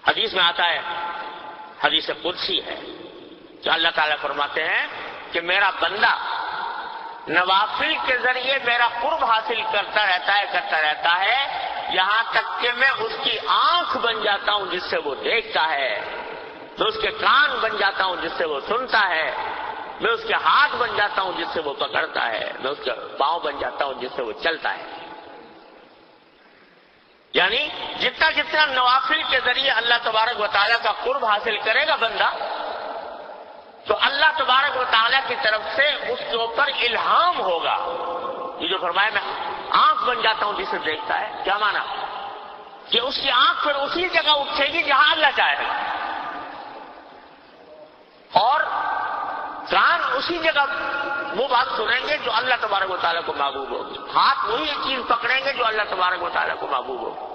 حدیث میں آتا ہے، حدیث قدسی ہے کہ اللہ تعالیٰ فرماتے ہیں کہ میرا بندہ نوافل کے ذریعے میرا قرب حاصل کرتا رہتا ہے یہاں تک کہ میں اس کی آنکھ بن جاتا ہوں جس سے وہ دیکھتا ہے، میں اس کے کان بن جاتا ہوں جس سے وہ سنتا ہے، میں اس کے ہاتھ بن جاتا ہوں جس سے وہ پکڑتا ہے، میں اس کے پاؤں بن جاتا ہوں جس سے وہ چلتا ہے۔ یعنی جتنا جتنا نوافل کے ذریعے اللہ تبارک و تعالیٰ کا قرب حاصل کرے گا بندہ، تو اللہ تبارک و تعالیٰ کی طرف سے اس کے اوپر الہام ہوگا۔ یہ جو فرمایا میں آنکھ بن جاتا ہوں جسے دیکھتا ہے، کیا مانا؟ کہ اس کی آنکھ پھر اسی جگہ اٹھے گی جہاں اللہ چاہے گا، اور کان اسی جگہ وہ بات سنیں گے جو اللہ تبارک و تعالیٰ کو محبوب ہوگی، ہاتھ وہی چیز پکڑیں گے جو اللہ تبارک و تعالیٰ کو محبوب ہوگی۔